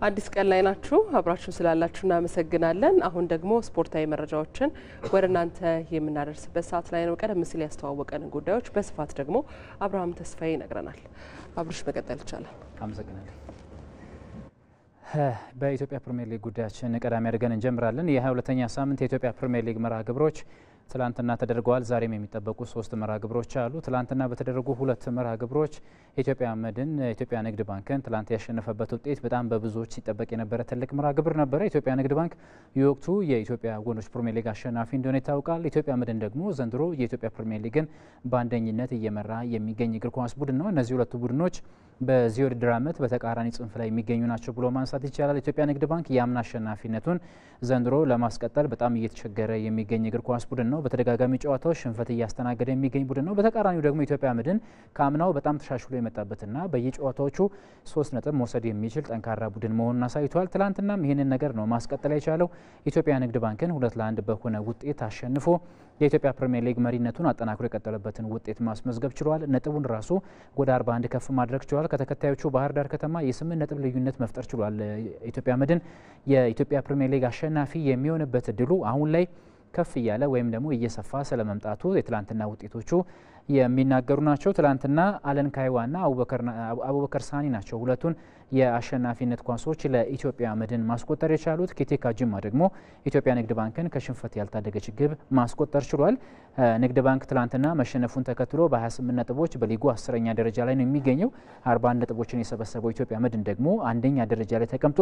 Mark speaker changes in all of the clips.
Speaker 1: አዲስ ቀን ላይ ናችሁ አብራችሁ ስላላችሁ እናመሰግናለን። አሁን ደግሞ ስፖርታዊ መረጃዎችን ወደ እናንተ የምናደርስበት ሰዓት ላይ ነው። ቀደም ሲል ያስተዋወቀን ጉዳዮች በስፋት ደግሞ አብርሃም ተስፋዬ ይነግረናል። አብርሽ መቀጠል ይቻላል።
Speaker 2: አመሰግናለሁ። በኢትዮጵያ ፕሪሚየር ሊግ ጉዳያችን ቀዳሚ አድርገን እንጀምራለን። የ22ኛ ሳምንት የኢትዮጵያ ፕሪሚየር ሊግ መርሃ ግብሮች ትላንትና ተደርገዋል። ዛሬም የሚጠበቁ 3 መርሃ ግብሮች አሉ። ትላንትና በተደረጉ 2 መርሃ ግብሮች ኢትዮጵያ መድን ኢትዮጵያ ንግድ ባንክን ትላንት ያሸነፈበት ውጤት በጣም በብዙዎች ሲጠበቅ የነበረ ትልቅ መርሃ ግብር ነበረ። ኢትዮጵያ ንግድ ባንክ የወቅቱ የኢትዮጵያ ወንዶች ፕሪሚየር ሊግ አሸናፊ እንደሆነ ይታወቃል። ኢትዮጵያ መድን ደግሞ ዘንድሮ የኢትዮጵያ ፕሪሚየር ሊግን በአንደኝነት እየመራ የሚገኝ እግር ኳስ ቡድን ነው። እነዚህ ሁለቱ ቡድኖች በዚህ ውድድር ዓመት በተቃራኒ ጽንፍ ላይ የሚገኙ ናቸው ብሎ ማንሳት ይቻላል። ኢትዮጵያ ንግድ ባንክ የአምና አሸናፊነቱን ዘንድሮ ለማስቀጠል በጣም እየተቸገረ የሚገኝ እግር ኳስ ቡድን ነው። በተደጋጋሚ ጨዋታዎች ሽንፈት እያስተናገደ የሚገኝ ቡድን ነው። በተቃራኒው ደግሞ ኢትዮጵያ መድን ከአምናው በጣም ተሻሽሎ የመጣበትና በየጨዋታዎቹ 3 ነጥብ መውሰድ የሚችል ጠንካራ ቡድን መሆኑን አሳይቷል። ትላንትናም ይህንን ነገር ነው ማስቀጠል የቻለው። ኢትዮጵያ ንግድ ባንክን 2-1 በሆነ ውጤት አሸንፎ የኢትዮጵያ ፕሪሚየር ሊግ መሪነቱን አጠናክሮ የቀጠለበትን ውጤት ማስመዝገብ ችሏል። ነጥቡን ራሱ ወደ 41 ከፍ ማድረግ ችሏል። ከተከታዮቹ ባህር ዳር ከተማ የ8 ነጥብ ልዩነት መፍጠር ችሏል። ኢትዮጵያ መድን የኢትዮጵያ ፕሪሚየር ሊግ አሸናፊ የሚሆንበት እድሉ አሁን ላይ ከፍ እያለ ወይም ደግሞ እየሰፋ ስለመምጣቱ የትላንትና ውጤቶቹ የሚናገሩ ናቸው። ትላንትና አለን ካይዋና አቡበከር ሳኒ ናቸው ሁለቱን የአሸናፊነት ኳሶች ለኢትዮጵያ መድን ማስቆጠር የቻሉት። ኬቴካ ጅማ ደግሞ ኢትዮጵያ ንግድ ባንክን ከሽንፈት ያልታደገች ግብ ማስቆጠር ችሏል። ንግድ ባንክ ትላንትና መሸነፉን ተከትሎ በ28 ነጥቦች በሊጉ 10ኛ ደረጃ ላይ ነው የሚገኘው። 41 ነጥቦችን የሰበሰበው ኢትዮጵያ መድን ደግሞ አንደኛ ደረጃ ላይ ተቀምጦ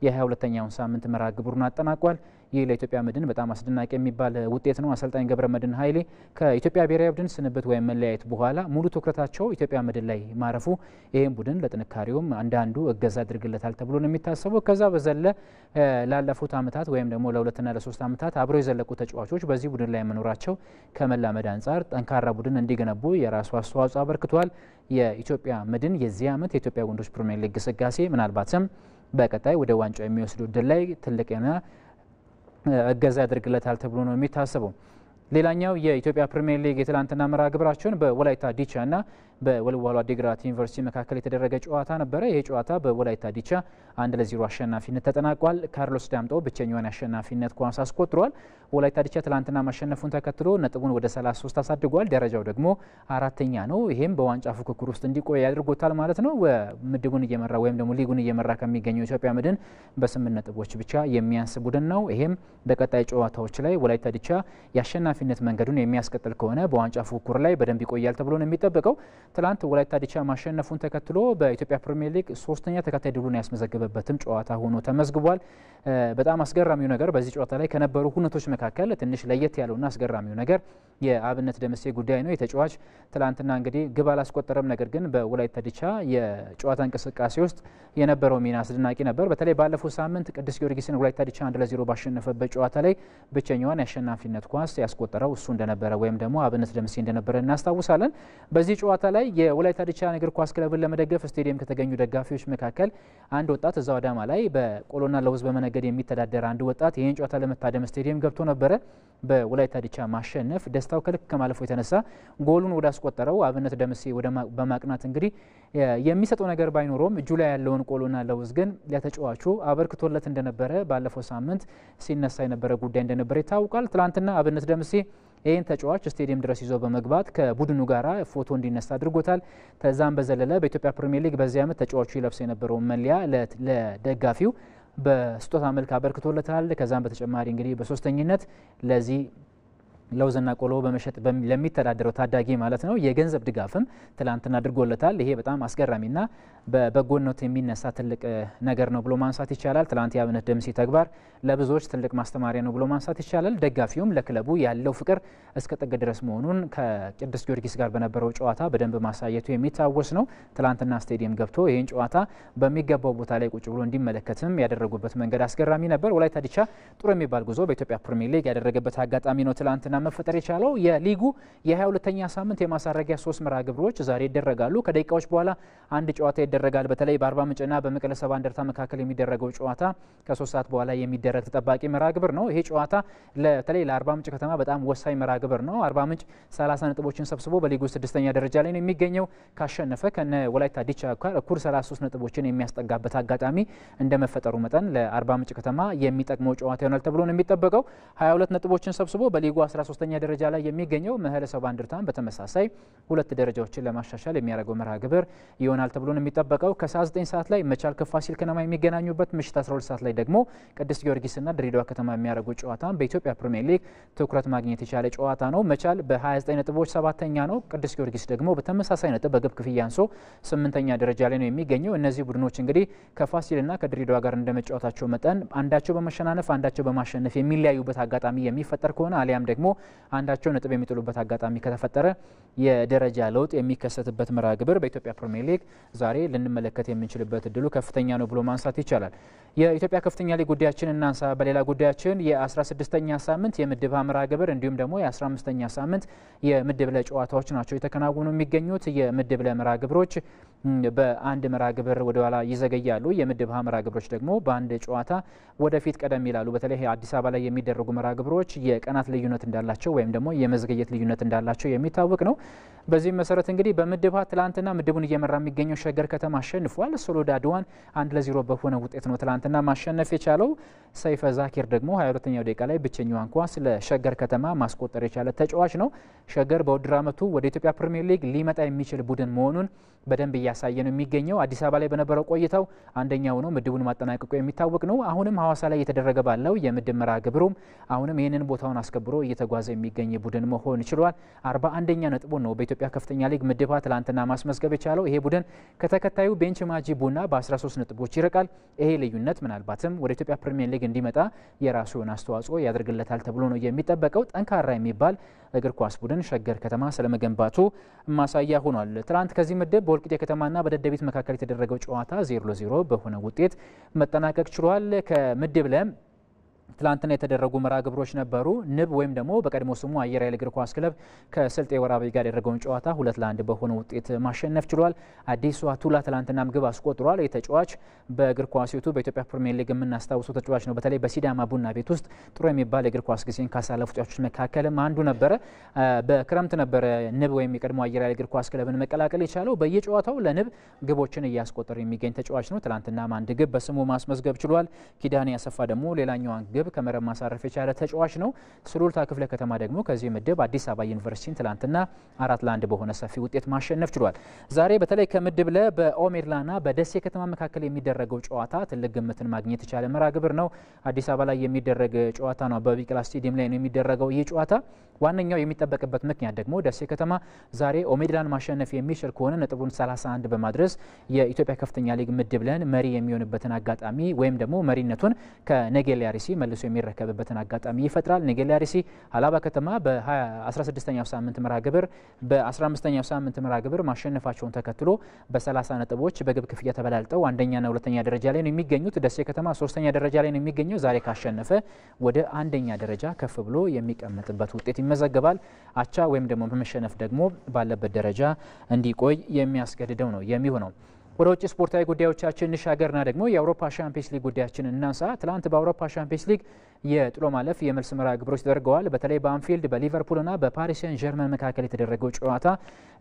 Speaker 2: የ22ኛውን ሳምንት መርሃ ግብሩን አጠናቋል። ይህ ለኢትዮጵያ መድን በጣም አስደናቂ የሚባል ውጤት ነው። አሰልጣኝ ገብረ መድን ኃይሌ ከኢትዮጵያ ብሔራዊ ቡድን ስንብት ወይም መለያየት በኋላ ሙሉ ትኩረታቸው ኢትዮጵያ መድን ላይ ማረፉ ይህም ቡድን ለጥንካሬውም አንዳንዱ እገዛ አድርግለታል ተብሎ ነው የሚታሰበው። ከዛ በዘለ ላለፉት ዓመታት ወይም ደግሞ ለ2 እና ለ3 ዓመታት አብረው የዘለቁ ተጫዋቾች በዚህ ቡድን ላይ መኖራቸው ከመላመድ አንጻር ጠንካራ ቡድን እንዲገነቡ የራሱ አስተዋጽኦ አበርክቷል። የኢትዮጵያ መድን የዚህ ዓመት የኢትዮጵያ ወንዶች ፕሪሚየር ሊግ ግስጋሴ ምናልባትም በቀጣይ ወደ ዋንጫው የሚወስዱ እድል ላይ ትልቅ እገዛ ያደርግለታል ተብሎ ነው የሚታሰበው። ሌላኛው የኢትዮጵያ ፕሪሚየር ሊግ የትላንትና መርሃ ግብራቸውን በወላይታ ዲቻና በወልዋሎ አዲግራት ዩኒቨርሲቲ መካከል የተደረገ ጨዋታ ነበረ። ይህ ጨዋታ በወላይታ ዲቻ 1-0 አሸናፊነት ተጠናቋል። ካርሎስ ዳምጦ ብቸኛውን አሸናፊነት ኳስ አስቆጥሯል። ወላይታ ዲቻ ትላንትና ማሸነፉን ተከትሎ ነጥቡን ወደ 33 አሳድጓል። ደረጃው ደግሞ 4ኛ ነው። ይህም በዋንጫ ፉክክር ውስጥ እንዲቆይ ያድርጎታል ማለት ነው። ምድቡን እየመራ ወይም ደግሞ ሊጉን እየመራ ከሚገኘው ኢትዮጵያ መድን በ8 ነጥቦች ብቻ የሚያንስ ቡድን ነው። ይህም በቀጣይ ጨዋታዎች ላይ ወላይታ ዲቻ የአሸናፊነት መንገዱን የሚያስቀጥል ከሆነ በዋንጫ ፉክክር ላይ በደንብ ይቆያል ተብሎ ነው የሚጠበቀው። ትላንት ወላይታ ዲቻ ማሸነፉን ተከትሎ በኢትዮጵያ ፕሪሚየር ሊግ 3ኛ ተከታይ ድሉን ያስመዘገበበትም ጨዋታ ሆኖ ተመዝግቧል። በጣም አስገራሚው ነገር በዚህ ጨዋታ ላይ ከነበሩ ሁነቶች መካከል ትንሽ ለየት ያለውና አስገራሚው ነገር የአብነት ደምሴ ጉዳይ ነው። የተጫዋች ትላንትና እንግዲህ ግብ አላስቆጠረም። ነገር ግን በወላይታ ዲቻ የጨዋታ እንቅስቃሴ ውስጥ የነበረው ሚና አስደናቂ ነበር። በተለይ ባለፈው ሳምንት ቅዱስ ጊዮርጊስን ወላይታ ዲቻ 1-0 ባሸነፈበት ጨዋታ ላይ ብቸኛዋን የአሸናፊነት ኳስ ያስቆጠረው እሱ እንደነበረ ወይም ደግሞ አብነት ደምሴ እንደነበረ እናስታውሳለን። በዚህ ጨዋታ ላይ የወላይታ ዲቻ እግር ኳስ ክለብን ለመደገፍ ስቴዲየም ከተገኙ ደጋፊዎች መካከል አንድ ወጣት እዛው አዳማ ላይ በቆሎና ለውዝ በመነገድ የሚተዳደር አንድ ወጣት ይህን ጨዋታ ለመታደም ስቴዲየም ገብቶ ነበረ። በወላይታ ዲቻ ማሸነፍ ደስታው ከልክ ከማለፉ የተነሳ ጎሉን ወደ አስቆጠረው አብነት ደምሴ በማቅናት እንግዲህ የሚሰጠው ነገር ባይኖረውም እጁ ላይ ያለውን ቆሎና ለውዝ ግን ለተጫዋቹ አበርክቶለት እንደነበረ ባለፈው ሳምንት ሲነሳ የነበረ ጉዳይ እንደነበረ ይታወቃል። ትላንትና አብነት ደምሴ ይህን ተጫዋች ስቴዲየም ድረስ ይዞ በመግባት ከቡድኑ ጋራ ፎቶ እንዲነሳ አድርጎታል። ከዛም በዘለለ በኢትዮጵያ ፕሪሚየር ሊግ በዚህ ዓመት ተጫዋቹ ይለብስ የነበረውን መለያ ለደጋፊው በስጦታ መልክ አበርክቶለታል። ከዛም በተጨማሪ እንግዲህ በሶስተኝነት ለዚህ ለውዝና ቆሎ በመሸጥ ለሚተዳደረው ታዳጊ ማለት ነው የገንዘብ ድጋፍም ትላንትና አድርጎለታል። ይሄ በጣም አስገራሚና በበጎነት የሚነሳ ትልቅ ነገር ነው ብሎ ማንሳት ይቻላል። ትላንት የአብነት ደምሴ ተግባር ለብዙዎች ትልቅ ማስተማሪያ ነው ብሎ ማንሳት ይቻላል። ደጋፊውም ለክለቡ ያለው ፍቅር እስከ ጥግ ድረስ መሆኑን ከቅዱስ ጊዮርጊስ ጋር በነበረው ጨዋታ በደንብ ማሳየቱ የሚታወስ ነው። ትላንትና ስቴዲየም ገብቶ ይህን ጨዋታ በሚገባው ቦታ ላይ ቁጭ ብሎ እንዲመለከትም ያደረጉበት መንገድ አስገራሚ ነበር። ወላይታ ዲቻ ጥሩ የሚባል ጉዞ በኢትዮጵያ ፕሪሚየር ሊግ ያደረገበት አጋጣሚ ነው ትላንትና መፈጠር የቻለው የሊጉ የ22ኛ ሳምንት የማሳረጊያ 3 መርሃ ግብሮች ዛሬ ይደረጋሉ። ከደቂቃዎች በኋላ አንድ ጨዋታ ይደረጋል። በተለይ በአርባ ምንጭና በመቀለ ሰባ እንደርታ መካከል የሚደረገው ጨዋታ ከ3 ሰዓት በኋላ የሚደረግ ተጠባቂ መርሃ ግብር ነው። ይሄ ጨዋታ በተለይ ለአርባ ምንጭ ከተማ በጣም ወሳኝ መርሃ ግብር ነው። አርባ ምንጭ 30 ነጥቦችን ሰብስቦ በሊጉ 6ኛ ደረጃ ላይ ነው የሚገኘው። ካሸነፈ ከነ ወላይታ ዲቻ ጋር እኩል 33 ነጥቦችን የሚያስጠጋበት አጋጣሚ እንደመፈጠሩ መጠን ለአርባ ምንጭ ከተማ የሚጠቅመው ጨዋታ ይሆናል ተብሎ ነው የሚጠበቀው። 22 ነጥቦችን ሰብስቦ በሊጉ 13ኛ ደረጃ ላይ የሚገኘው መቀለ ሰባ እንደርታም በተመሳሳይ 2 ደረጃዎችን ለማሻሻል የሚያደርገው መርሃ ግብር ይሆናል ተብሎ ነው የሚጠበቀው። ከ9 ሰዓት ላይ መቻል ከፋሲል ከነማ የሚገናኙበት፣ ምሽት 12 ሰዓት ላይ ደግሞ ቅዱስ ጊዮርጊስና ድሬዳዋ ከተማ የሚያደርጉት ጨዋታ በኢትዮጵያ ፕሪሚየር ሊግ ትኩረት ማግኘት የቻለ ጨዋታ ነው። መቻል በ29 ነጥቦች 7ኛ ነው። ቅዱስ ጊዮርጊስ ደግሞ በተመሳሳይ ነጥብ በግብ ክፍያ አንሶ 8ኛ ደረጃ ላይ ነው የሚገኘው። እነዚህ ቡድኖች እንግዲህ ከፋሲልና ከድሬዳዋ ጋር እንደመጫወታቸው መጠን አንዳቸው በመሸናነፍ አንዳቸው በማሸነፍ የሚለያዩበት አጋጣሚ የሚፈጠር ከሆነ አሊያም ደግሞ አንዳቸው ነጥብ የሚጥሉበት አጋጣሚ ከተፈጠረ የደረጃ ለውጥ የሚከሰትበት መርሃ ግብር በኢትዮጵያ ፕሪሚየር ሊግ ዛሬ ልንመለከት የምንችልበት እድሉ ከፍተኛ ነው ብሎ ማንሳት ይቻላል። የኢትዮጵያ ከፍተኛ ሊግ ጉዳያችን እናንሳ። በሌላ ጉዳያችን የ16ኛ ሳምንት የምድብ ሀ መርሃ ግብር እንዲሁም ደግሞ የ15ኛ ሳምንት የምድብ ለ ጨዋታዎች ናቸው የተከናወኑ የሚገኙት። የምድብ ለ መርሃ ግብሮች በአንድ መርሃ ግብር ወደ ኋላ ይዘገያሉ። የምድብ ሀ መርሃ ግብሮች ደግሞ በአንድ ጨዋታ ወደፊት ቀደም ይላሉ። በተለይ አዲስ አበባ ላይ የሚደረጉ መርሃ ግብሮች የቀናት ልዩነት እንዳላቸው ወይም ደግሞ የመዘገየት ልዩነት እንዳላቸው የሚታወቅ ነው። በዚህም መሰረት እንግዲህ በምድብ ሀ ትላንትና ምድቡን እየመራ የሚገኘው ሸገር ከተማ አሸንፏል። ሶሎዳ አድዋን 1-0 በሆነ ውጤት ነው ትላንትና ማሸነፍ የቻለው። ሰይፈ ዛኪር ደግሞ 22ኛው ደቂቃ ላይ ብቸኛዋን ኳስ ለሸገር ከተማ ማስቆጠር የቻለ ተጫዋች ነው። ሸገር በውድድር ዓመቱ ወደ ኢትዮጵያ ፕሪሚየር ሊግ ሊመጣ የሚችል ቡድን መሆኑን በደንብ እያሳየ ነው የሚገኘው። አዲስ አበባ ላይ በነበረው ቆይታው አንደኛው ነው ምድቡን ማጠናቀቁ የሚታወቅ ነው። አሁንም ሐዋሳ ላይ እየተደረገ ባለው የምድብ መርሃ ግብሩም አሁንም ይህንን ቦታውን አስከብሮ እየተጓዘ የሚገኝ ቡድን መሆን ችሏል። 41ኛ ነጥቡን ነው በኢትዮጵያ ከፍተኛ ሊግ ምድብ ሀ ትላንትና ማስመዝገብ የቻለው። ይሄ ቡድን ከተከታዩ ቤንች ማጂ ቡና በ13 ነጥቦች ይርቃል። ይሄ ልዩነት ምናልባትም ወደ ኢትዮጵያ ፕሪሚየር ሊግ እንዲመጣ የራሱን አስተዋጽኦ ያደርግለታል ተብሎ ነው የሚጠበቀው። ጠንካራ የሚባል እግር ኳስ ቡድን ሸገር ከተማ ስለመገንባቱ ማሳያ ሆኗል። ትላንት ከዚህ ምድብ በወልቂጤ ከተማና በደደቢት መካከል የተደረገው ጨዋታ 0-0 በሆነ ውጤት መጠናቀቅ ችሏል። ከምድብ ለ ትላንትና የተደረጉ መርሃ ግብሮች ነበሩ። ንብ ወይም ደግሞ በቀድሞ ስሙ አየር ኃይል እግር ኳስ ክለብ ከስልጤ ወራቤ ጋር ያደረገውን ጨዋታ 2-1 በሆነ ውጤት ማሸነፍ ችሏል። አዲሱ አቱላ ትላንትና ግብ አስቆጥሯል። የተጫዋች በእግር ኳስ ቤቱ በኢትዮጵያ ፕሪሚየር ሊግ የምናስታውሰው ተጫዋች ነው። በተለይ በሲዳማ ቡና ቤት ውስጥ ጥሩ የሚባል የእግር ኳስ ጊዜን ካሳለፉ ተጫዋቾች መካከልም አንዱ ነበረ። በክረምት ነበረ ንብ ወይም የቀድሞ አየር ኃይል እግር ኳስ ክለብን መቀላቀል የቻለው። በየጨዋታው ለንብ ግቦችን እያስቆጠረ የሚገኝ ተጫዋች ነው። ትላንትናም አንድ ግብ በስሙ ማስመዝገብ ችሏል። ኪዳኔ ያሰፋ ደግሞ ሌላኛዋን ግብ ከመረብ ማሳረፍ የቻለ ተጫዋች ነው። ሱሉልታ ክፍለ ከተማ ደግሞ ከዚህ ምድብ አዲስ አበባ ዩኒቨርሲቲን ትላንትና 4-1 በሆነ ሰፊ ውጤት ማሸነፍ ችሏል። ዛሬ በተለይ ከምድብ ለ በኦሜድላና በደሴ ከተማ መካከል የሚደረገው ጨዋታ ትልቅ ግምትን ማግኘት የቻለ መርሃ ግብር ነው። አዲስ አበባ ላይ የሚደረግ ጨዋታ ነው። በቢቅላ ስቴዲየም ላይ ነው የሚደረገው ይህ ጨዋታ። ዋነኛው የሚጠበቅበት ምክንያት ደግሞ ደሴ ከተማ ዛሬ ኦሜድላን ማሸነፍ የሚችል ከሆነ ነጥቡን 31 በማድረስ የኢትዮጵያ ከፍተኛ ሊግ ምድብ ለን መሪ የሚሆንበትን አጋጣሚ ወይም ደግሞ መሪነቱን ከነጌሌ አርሲ መልሶ የሚረከብበትን አጋጣሚ ይፈጥራል። ነጌሌ አርሲ ሀላባ ከተማ በ16ኛው ሳምንት መርሃ ግብር በ15ኛው ሳምንት መርሃ ግብር ማሸነፋቸውን ተከትሎ በ30 ነጥቦች በግብ ክፍያ ተበላልጠው አንደኛና ሁለተኛ ደረጃ ላይ ነው የሚገኙት። ደሴ ከተማ 3ኛ ደረጃ ላይ ነው የሚገኘው። ዛሬ ካሸነፈ ወደ አንደኛ ደረጃ ከፍ ብሎ የሚቀመጥበት ውጤት ይመዘገባል። አቻ ወይም ደግሞ በመሸነፍ ደግሞ ባለበት ደረጃ እንዲቆይ የሚያስገድደው ነው የሚሆነው። ወደ ውጭ ስፖርታዊ ጉዳዮቻችን እንሻገርና ደግሞ የአውሮፓ ሻምፒየንስ ሊግ ጉዳያችን እናንሳ። ትላንት በአውሮፓ ሻምፒየንስ ሊግ የጥሎ ማለፍ የመልስ መርሃ ግብሮች ተደርገዋል። በተለይ በአንፊልድ በሊቨርፑልና በፓሪስ ሴን ጀርመን መካከል የተደረገው ጨዋታ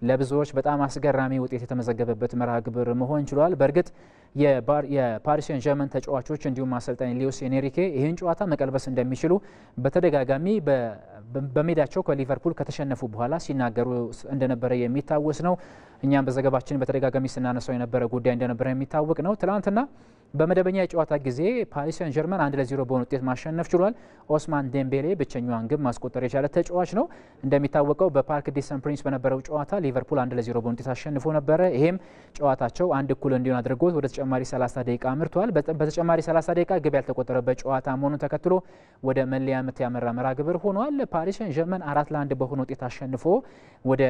Speaker 2: ለብዙዎች በጣም አስገራሚ ውጤት የተመዘገበበት መርሃ ግብር መሆን ችሏል። በእርግጥ የፓሪስ ሴን ጀርመን ተጫዋቾች እንዲሁም አሰልጣኝ ሉዊስ ኤንሪኬ ይህን ጨዋታ መቀልበስ እንደሚችሉ በተደጋጋሚ በሜዳቸው ከሊቨርፑል ከተሸነፉ በኋላ ሲናገሩ እንደነበረ የሚታወስ ነው። እኛም በዘገባችን በተደጋጋሚ ስናነሳው የነበረ ጉዳይ እንደነበረ የሚታወቅ ነው። ትላንትና በመደበኛ የጨዋታ ጊዜ ፓሪስ ሴን ጀርመን 1-0 በሆነ ውጤት ማሸነፍ ችሏል። ኦስማን ዴምቤሌ ብቸኛዋን ግብ ማስቆጠር የቻለ ተጫዋች ነው። እንደሚታወቀው በፓርክ ዲ ሰን ፕሪንስ በነበረው ጨዋታ ሊቨርፑል 1-0 በሆነ ውጤት አሸንፎ ነበረ። ይሄም ጨዋታቸው 1-1 እንዲሆን አድርጎት ወደ ተጨማሪ 30 ደቂቃ አምርቷል። በተጨማሪ 30 ደቂቃ ግብ ያልተቆጠረበት ጨዋታ መሆኑን ተከትሎ ወደ መለያ ምት ያመራ መርሃ ግብር ሆኗል። ፓሪስ ሴን ጀርመን 4-1 በሆነ ውጤት አሸንፎ ወደ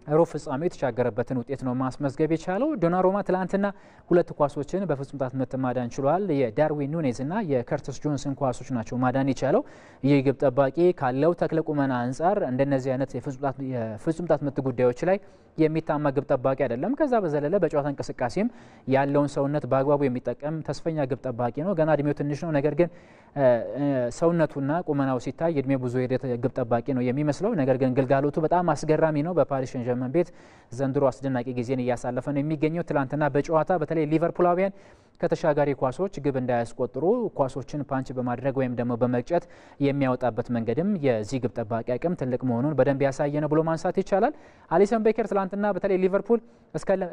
Speaker 2: ሩብ ፍጻሜው የተሻገረበትን ውጤት ነው ማስመዝገብ የቻለው። ዶናሩማ ትላንትና ሁለት ኳሶችን በፍጹም ቅጣት ምት ማዳን ችሏል። የዳርዊን ኑኔዝ እና የከርቲስ ጆንስን ኳሶች ናቸው ማዳን የቻለው። ይህ ግብ ጠባቂ ካለው ተክለ ቁመና አንጻር እንደነዚህ አይነት የፍጹም ቅጣት ምት ጉዳዮች ላይ የሚታማ ግብ ጠባቂ አይደለም። ከዛ በዘለለ በጨዋታ እንቅስቃሴም ያለውን ሰውነት በአግባቡ የሚጠቀም ተስፈኛ ግብ ጠባቂ ነው። ገና እድሜው ትንሽ ነው፣ ነገር ግን ሰውነቱና ቁመናው ሲታይ እድሜ ብዙ ሄደ ግብ ጠባቂ ነው የሚመስለው። ነገር ግን ግልጋሎቱ በጣም አስገራሚ ነው። በፓሪስ ሰን ዠርመን ቤት ዘንድሮ አስደናቂ ጊዜን እያሳለፈ ነው የሚገኘው። ትላንትና በጨዋታ በተለይ ሊቨርፑላውያን ከተሻጋሪ ኳሶች ግብ እንዳያስቆጥሩ ኳሶችን ፓንች በማድረግ ወይም ደግሞ በመግጨት የሚያወጣበት መንገድም የዚህ ግብ ጠባቂ አቅም ትልቅ መሆኑን በደንብ ያሳየ ነው ብሎ ማንሳት ይቻላል። አሊሰን ቤከር ትላንትና በተለይ ሊቨርፑል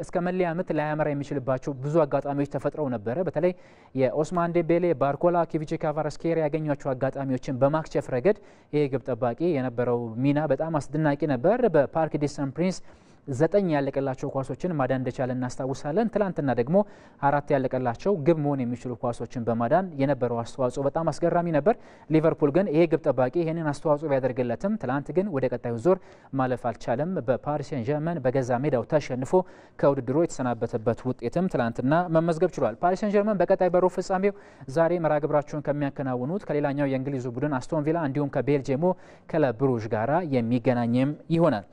Speaker 2: እስከ መለያ ምት ላያመራ የሚችልባቸው ብዙ አጋጣሚዎች ተፈጥረው ነበረ። በተለይ የኦስማን ዴምቤሌ፣ ባርኮላ፣ ኪቪቼ ካቫራስኬሊያ ያገኟቸው አጋጣሚዎችን በማክሸፍ ረገድ ይሄ ግብ ጠባቂ የነበረው ሚና በጣም አስደናቂ ነበር። በፓርክ ዲ ሰን ፕሪንስ 9 ያለቀላቸው ኳሶችን ማዳን እንደቻለ እናስታውሳለን። ትላንትና ደግሞ 4 ያለቀላቸው ግብ መሆን የሚችሉ ኳሶችን በማዳን የነበረው አስተዋጽኦ በጣም አስገራሚ ነበር። ሊቨርፑል ግን ይሄ ግብ ጠባቂ ይህንን አስተዋጽኦ ቢያደርግለትም ትላንት ግን ወደ ቀጣዩ ዙር ማለፍ አልቻለም። በፓሪስ ሰን ዠርመን በገዛ ሜዳው ተሸንፎ ከውድድሩ የተሰናበተበት ውጤትም ትላንትና መመዝገብ ችሏል። ፓሪስ ሰን ዠርመን በቀጣይ በሩብ ፍጻሜው ዛሬ መርሃ ግብራቸውን ከሚያከናውኑት ከሌላኛው የእንግሊዙ ቡድን አስቶን ቪላ እንዲሁም ከቤልጅየሙ ክለብ ብሩዥ ጋራ የሚገናኝም ይሆናል።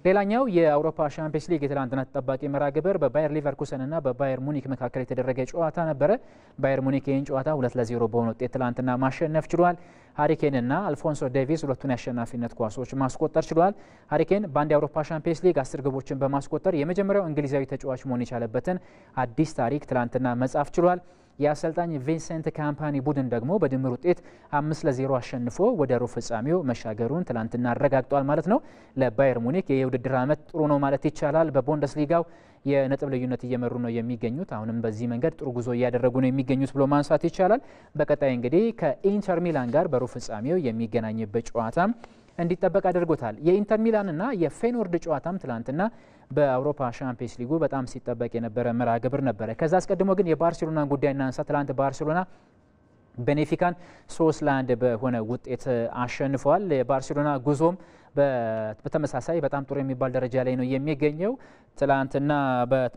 Speaker 2: ሌላኛው የአውሮፓ ሻምፒየንስ ሊግ የትላንትና ተጠባቂ መርሃ ግብር በባየር ሊቨርኩሰንና በባየር ሙኒክ መካከል የተደረገ ጨዋታ ነበረ። ባየር ሙኒክ ይህን ጨዋታ 2-0 በሆነ ውጤት ትላንትና ማሸነፍ ችሏል። ሃሪኬንና አልፎንሶ ዴቪስ ሁለቱን የአሸናፊነት ኳሶች ማስቆጠር ችሏል። ሃሪኬን በአንድ የአውሮፓ ሻምፒየንስ ሊግ 10 ግቦችን በማስቆጠር የመጀመሪያው እንግሊዛዊ ተጫዋች መሆን የቻለበትን አዲስ ታሪክ ትላንትና መጻፍ ችሏል። የአሰልጣኝ ቪንሰንት ካምፓኒ ቡድን ደግሞ በድምር ውጤት 5-0 አሸንፎ ወደ ሩብ ፍጻሜው መሻገሩን ትላንትና አረጋግጧል ማለት ነው። ለባየር ሙኒክ የውድድር ዓመት ጥሩ ነው ማለት ይቻላል። በቡንደስሊጋው የነጥብ ልዩነት እየመሩ ነው የሚገኙት። አሁንም በዚህ መንገድ ጥሩ ጉዞ እያደረጉ ነው የሚገኙት ብሎ ማንሳት ይቻላል። በቀጣይ እንግዲህ ከኢንተር ሚላን ጋር በሩብ ፍጻሜው የሚገናኝበት ጨዋታም እንዲጠበቅ አድርጎታል። የኢንተር ሚላንና የፌኖርድ ጨዋታም ትላንትና በአውሮፓ ሻምፒየንስ ሊጉ በጣም ሲጠበቅ የነበረ መርሃ ግብር ነበረ። ከዛ አስቀድሞ ግን የባርሴሎናን ጉዳይ እናንሳ። ትላንት ባርሴሎና ቤኔፊካን 3-1 በሆነ ውጤት አሸንፏል። የባርሴሎና ጉዞም በተመሳሳይ በጣም ጥሩ የሚባል ደረጃ ላይ ነው የሚገኘው። ትላንትና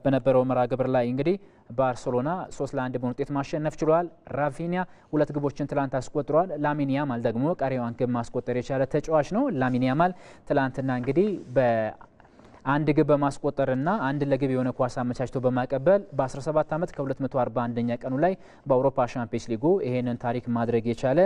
Speaker 2: በነበረው መርሃ ግብር ላይ እንግዲህ ባርሴሎና 3-1 በሆነ ውጤት ማሸነፍ ችሏል። ራፊኒያ 2 ግቦችን ትላንት አስቆጥሯል። ላሚን ያማል ደግሞ ቀሪዋን ግብ ማስቆጠር የቻለ ተጫዋች ነው። ላሚን ያማል ትላንትና እንግዲህ አንድ ግብ በማስቆጠርና አንድ ለግብ የሆነ ኳስ አመቻችቶ በማቀበል በ17 ዓመት ከ241ኛ ቀኑ ላይ በአውሮፓ ሻምፒየንስ ሊጉ ይሄንን ታሪክ ማድረግ የቻለ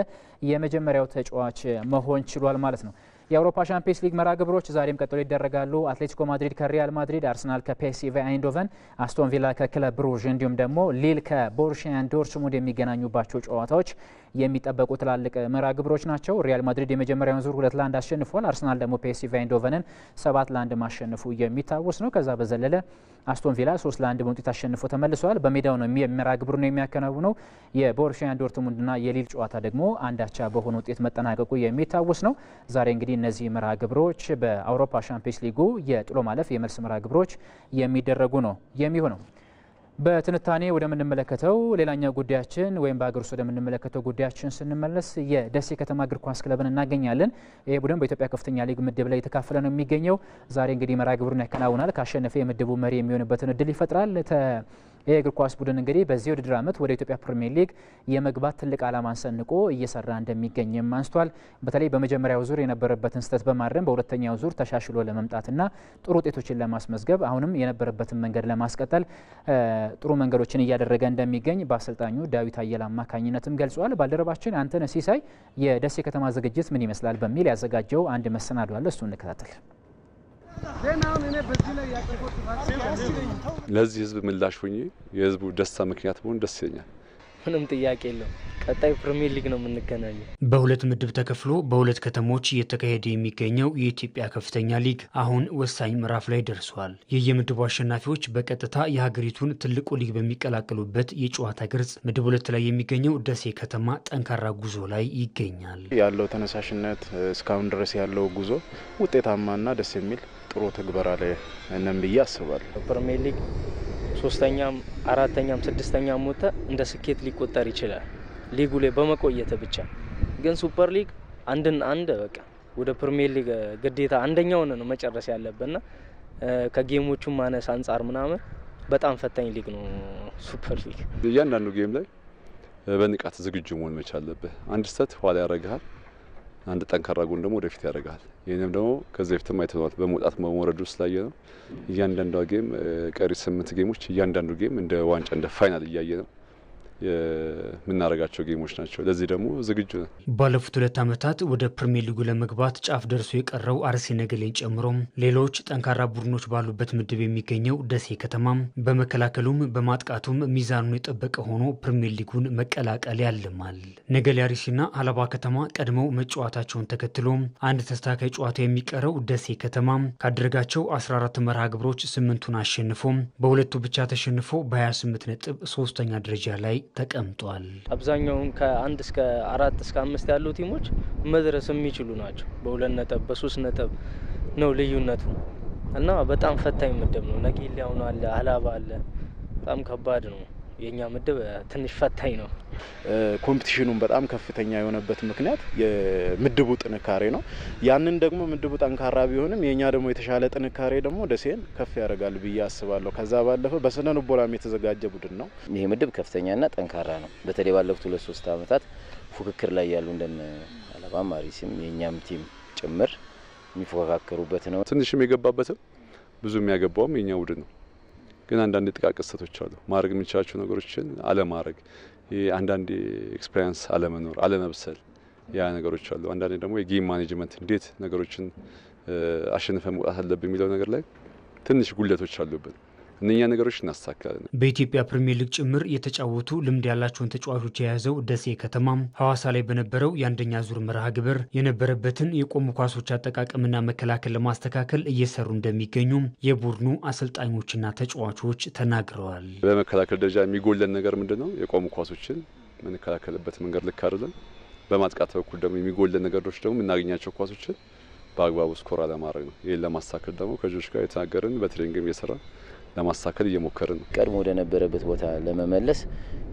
Speaker 2: የመጀመሪያው ተጫዋች መሆን ችሏል ማለት ነው። የአውሮፓ ሻምፒየንስ ሊግ መርሃ ግብሮች ዛሬም ቀጥሎ ይደረጋሉ። አትሌቲኮ ማድሪድ ከሪያል ማድሪድ፣ አርሰናል ከፒኤስቪ አይንዶቨን፣ አስቶን ቪላ ከክለብ ብሩዥ እንዲሁም ደግሞ ሊል ከቦሩሺያ ዶርትሙንድ የሚገናኙባቸው ጨዋታዎች የሚጠበቁ ትላልቅ መርሃ ግብሮች ናቸው። ሪያል ማድሪድ የመጀመሪያውን ዙር 2-1 አሸንፏል። አርሰናል ደግሞ ፒኤስቪ አይንዶቨንን 7-1 ማሸነፉ የሚታወስ ነው። ከዛ በዘለለ አስቶን ቪላ 3-1 በውጤት አሸንፎ ተመልሷል። በሜዳው ነው መርሃ ግብሩ ነው የሚያከናውነው። የቦሩሺያ ዶርትሙንድና የሊል ጨዋታ ደግሞ አንዳቻ በሆነ ውጤት መጠናቀቁ የሚታወስ ነው። ዛሬ እንግዲህ እነዚህ መርሃ ግብሮች በአውሮፓ ሻምፒየንስ ሊጉ የጥሎ ማለፍ የመልስ መርሃ ግብሮች የሚደረጉ ነው የሚሆነው። በትንታኔ ወደምንመለከተው ሌላኛው ጉዳያችን ወይም በሀገር ውስጥ ወደምንመለከተው ጉዳያችን ስንመለስ የደሴ ከተማ እግር ኳስ ክለብን እናገኛለን። ይህ ቡድን በኢትዮጵያ ከፍተኛ ሊግ ምድብ ላይ የተካፈለ ነው የሚገኘው። ዛሬ እንግዲህ መርሃ ግብሩን ያከናውናል። ካሸነፈ የምድቡ መሪ የሚሆንበትን እድል ይፈጥራል። ይህ እግር ኳስ ቡድን እንግዲህ በዚህ ውድድር ዓመት ወደ ኢትዮጵያ ፕሪሚየር ሊግ የመግባት ትልቅ ዓላማን ሰንቆ እየሰራ እንደሚገኝም አንስቷል። በተለይ በመጀመሪያው ዙር የነበረበትን ስህተት በማረም በሁለተኛው ዙር ተሻሽሎ ለመምጣትና ጥሩ ውጤቶችን ለማስመዝገብ አሁንም የነበረበትን መንገድ ለማስቀጠል ጥሩ መንገዶችን እያደረገ እንደሚገኝ በአሰልጣኙ ዳዊት አየለ አማካኝነትም ገልጿል። ባልደረባችን አንተነህ ሲሳይ የደሴ ከተማ ዝግጅት ምን ይመስላል በሚል ያዘጋጀው አንድ መሰናዶ አለ። እሱን እንከታተል።
Speaker 3: ለዚህ ህዝብ ምላሽ ሆኜ የህዝቡ ደስታ ምክንያት መሆን ደስ ይለኛል።
Speaker 4: ምንም ጥያቄ የለውም። ቀጣይ ፕሪሚየር ሊግ ነው የምንገናኘው።
Speaker 5: በሁለት ምድብ ተከፍሎ በሁለት ከተሞች እየተካሄደ የሚገኘው የኢትዮጵያ ከፍተኛ ሊግ አሁን ወሳኝ ምዕራፍ ላይ ደርሷል። የየምድቡ አሸናፊዎች በቀጥታ የሀገሪቱን ትልቁ ሊግ በሚቀላቀሉበት የጨዋታ ቅርጽ ምድብ 2 ላይ የሚገኘው ደሴ ከተማ ጠንካራ ጉዞ ላይ ይገኛል።
Speaker 6: ያለው ተነሳሽነት እስካሁን ድረስ ያለው ጉዞ ውጤታማና ደስ የሚል ጥሩ ተግባራ ላይ ነን ብዬ አስባለሁ።
Speaker 4: ፕሪሚየር ሊግ 3ኛም 4ኛም 6ኛም ወጣ እንደ ስኬት ሊቆጠር ይችላል ሊጉ ላይ በመቆየት ብቻ። ግን ሱፐር ሊግ አንድ በቃ ወደ ፕሪሚየር ሊግ ግዴታ አንደኛው ነው መጨረስ ያለበትና ከጌሞቹ ማነስ አንጻር ምናምን በጣም ፈታኝ ሊግ ነው ሱፐር ሊግ።
Speaker 3: እያንዳንዱ ጌም ላይ በንቃት ዝግጁ መሆን መቻል አለብህ። አንድ ስህተት ኋላ ያረጋል፣ አንድ ጠንካራ ጎን ደግሞ ወደፊት ያረጋል። ይሄንም ደግሞ ከዚህ በፊትም አይተናል በመውጣት መውረዱ ስላየ ነው። እያንዳንዱ ጌም ቀሪ 8 ጌሞች እያንዳንዱ ጌም እንደ ዋንጫ እንደ ፋይናል እያየ ነው የምናረጋቸው ጌሞች ናቸው። ለዚህ ደግሞ ዝግጁ ነው።
Speaker 5: ባለፉት 2 ዓመታት ወደ ፕሪሚየር ሊጉ ለመግባት ጫፍ ደርሶ የቀረው አርሲ ነገሌን ጨምሮ ሌሎች ጠንካራ ቡድኖች ባሉበት ምድብ የሚገኘው ደሴ ከተማ በመከላከሉም በማጥቃቱም ሚዛኑን የጠበቀ ሆኖ ፕሪሚየር ሊጉን መቀላቀል ያልማል። ነገሌ አርሲና ሀላባ ከተማ ቀድመው መጫወታቸውን ተከትሎ አንድ ተስተካካይ ጨዋታ የሚቀረው ደሴ ከተማ ካደረጋቸው 14 መርሃ ግብሮች 8ቱን አሸንፎ በሁለቱ ብቻ ተሸንፎ በ28 ነጥብ 3ኛ ደረጃ ላይ ተቀምጧል።
Speaker 4: አብዛኛውን ከ1 እስከ 4 እስከ 5 ያሉ ቲሞች መድረስ የሚችሉ ናቸው። በ2 ነጥብ በ3 ነጥብ ነው ልዩነቱ እና በጣም ፈታኝ ምድብ ነው። ነገሌ አሁን አለ፣ ሀላባ አለ። በጣም ከባድ ነው። የኛ ምድብ ትንሽ ፈታኝ ነው።
Speaker 6: ኮምፒቲሽኑን በጣም ከፍተኛ የሆነበት ምክንያት የምድቡ ጥንካሬ ነው። ያንን ደግሞ ምድቡ ጠንካራ ቢሆንም የኛ ደግሞ የተሻለ ጥንካሬ ደግሞ ደሴን ከፍ ያደርጋል ብዬ አስባለሁ። ከዛ ባለፈ በስነ ልቦናም የተዘጋጀ ቡድን ነው።
Speaker 7: ይሄ ምድብ ከፍተኛና ጠንካራ ነው። በተለይ ባለፉት 2-3 ዓመታት ፉክክር ላይ ያሉ እንደነ ሀላባ አርሲም የኛም ቲም ጭምር የሚፎካከሩበት ነው።
Speaker 3: ትንሽም የገባበትም ብዙ የሚያገባውም የኛ ቡድን ነው። ግን አንዳንድ ጥቃቅን ስህተቶች አሉ። ማድረግ የምንችላቸው ነገሮችን አለማድረግ፣ አንዳንድ ኤክስፒሪየንስ አለመኖር፣ አለመብሰል ያ ነገሮች አሉ። አንዳንድ ደግሞ የጌም ማኔጅመንት እንዴት ነገሮችን አሸንፈን መውጣት አለብን የሚለው ነገር ላይ ትንሽ ጉድለቶች አሉብን። እነኛ ነገሮች እናስተካክላለን።
Speaker 5: በኢትዮጵያ ፕሪሚየር ሊግ ጭምር የተጫወቱ ልምድ ያላቸውን ተጫዋቾች የያዘው ደሴ ከተማ ሐዋሳ ላይ በነበረው የአንደኛ ዙር መርሃ ግብር የነበረበትን የቆሙ ኳሶች አጠቃቀምና መከላከል ለማስተካከል እየሰሩ እንደሚገኙ የቡድኑ አሰልጣኞችና ተጫዋቾች ተናግረዋል።
Speaker 3: በመከላከል ደረጃ የሚጎለን ነገር ምንድነው? የቆሙ ኳሶችን የምንከላከልበት መንገድ ልክ አይደለም። በማጥቃት በኩል ደግሞ የሚጎለን ነገሮች ደግሞ የምናገኛቸው ኳሶችን በአግባቡ ስኮራ ለማድረግ ነው። ይሄን ለማስተካከል ደግሞ ከጆች ጋር የተናገርን በትሬኒንግም እየሰራ ለማስተካከል እየሞከርን ነው።
Speaker 7: ቀድሞ ወደ ነበረበት ቦታ ለመመለስ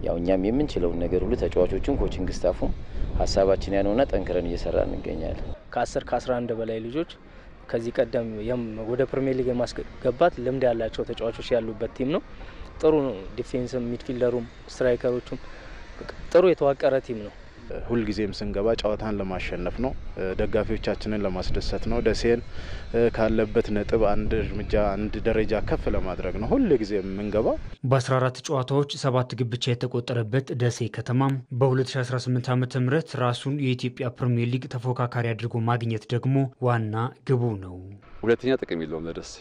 Speaker 7: ያው እኛም የምንችለውን ነገር ሁሉ ተጫዋቾችን ኮቺንግ ስታፉም ሀሳባችን ያነውና ጠንክረን እየሰራ እንገኛለን።
Speaker 4: ከ10 ከ11 በላይ ልጆች ከዚህ ቀደም ወደ ፕሪሚየር ሊግ ማስገባት ልምድ ያላቸው ተጫዋቾች ያሉበት ቲም ነው። ጥሩ ነው። ዲፌንስም ሚድፊልደሩም ስትራይከሮቹም ጥሩ የተዋቀረ ቲም ነው።
Speaker 6: ሁል ጊዜም ስንገባ ጨዋታን ለማሸነፍ ነው፣ ደጋፊዎቻችንን ለማስደሰት ነው። ደሴን ካለበት ነጥብ አንድ እርምጃ አንድ ደረጃ ከፍ ለማድረግ ነው ሁል ጊዜም የምንገባ።
Speaker 5: በ14 ጨዋታዎች 7 ግብ ብቻ የተቆጠረበት ደሴ ከተማ በ2018 ዓ.ም ራሱን የኢትዮጵያ ፕሪሚየር ሊግ ተፎካካሪ አድርጎ ማግኘት ደግሞ ዋና ግቡ ነው።
Speaker 3: ሁለተኛ ጥቅም የለውም ለደሴ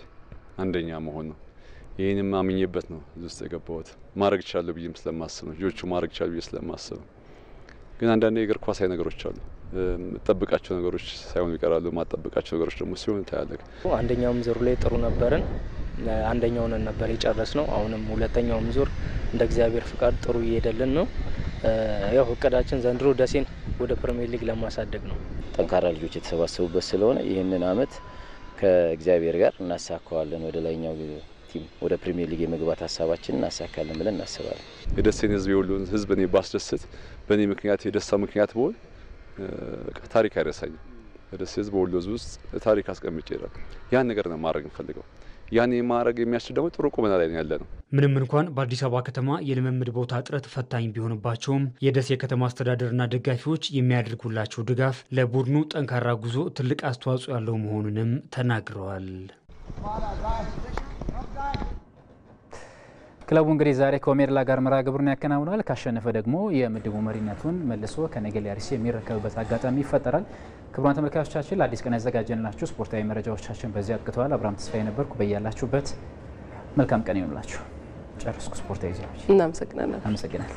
Speaker 3: አንደኛ መሆን ነው። ይህንም አምኜበት ነው ውስጥ የገባሁት። ማድረግ ይችላል ብዬም ስለማስብ ነው። ልጆቹ ማድረግ ይችላል ብዬ ስለማስብ ነው። ግን አንዳንድ የእግር ኳሳዊ ነገሮች አሉ። ጠብቃቸው ነገሮች ሳይሆኑ ይቀራሉ። ማጠብቃቸው ነገሮች ደግሞ ሲሆን ታያለህ።
Speaker 4: አንደኛውም ዙር ላይ ጥሩ ነበርን። አንደኛውን ነበር የጨረስ ነው። አሁንም ሁለተኛውም ዙር እንደ እግዚአብሔር ፍቃድ ጥሩ እየሄደልን ነው። ያው እቅዳችን ዘንድሮ ደሴን ወደ ፕሪሚየር ሊግ ለማሳደግ ነው።
Speaker 7: ጠንካራ ልጆች የተሰባሰቡበት ስለሆነ ይህንን አመት ከእግዚአብሔር ጋር እናሳካዋለን። ወደ ላይኛው ቲም ወደ ፕሪሚየር ሊግ የመግባት ሀሳባችንን እናሳካለን ብለን እናስባለን።
Speaker 3: የደሴን ህዝብ የሁሉን ህዝብ እኔ ባስደስት በእኔ ምክንያት የደስታ ምክንያት ብሆን ታሪክ አይረሳኝም። የደሴ ህዝብ በሁሉ ህዝብ ውስጥ ታሪክ አስቀምጬ ይላል። ያን ነገር ነው ማድረግ እንፈልገው። ያን ማድረግ የሚያስችል ደግሞ ጥሩ ቁመና ላይ ያለ ነው።
Speaker 5: ምንም እንኳን በአዲስ አበባ ከተማ የልምምድ ቦታ እጥረት ፈታኝ ቢሆንባቸውም የደሴ ከተማ አስተዳደርና ደጋፊዎች የሚያደርጉላቸው ድጋፍ ለቡድኑ ጠንካራ ጉዞ ትልቅ አስተዋጽኦ ያለው መሆኑንም ተናግረዋል።
Speaker 2: ክለቡ እንግዲህ ዛሬ ከኦሜድላ ጋር መርሃ ግብሩን ያከናውናል። ካሸነፈ ደግሞ የምድቡ መሪነቱን መልሶ ከነገሌ አርሲ የሚረከብበት አጋጣሚ ይፈጠራል። ክቡራን ተመልካቾቻችን ለአዲስ ቀን ያዘጋጀንላችሁ ስፖርታዊ መረጃዎቻችን በዚህ አብቅተዋል። አብርሃም ተስፋዬ ነበርኩ። በያላችሁበት መልካም ቀን ይሁንላችሁ። ጨርስኩ ስፖርታዊ ዜናዎች።
Speaker 1: እናመሰግናለን።
Speaker 2: አመሰግናለሁ።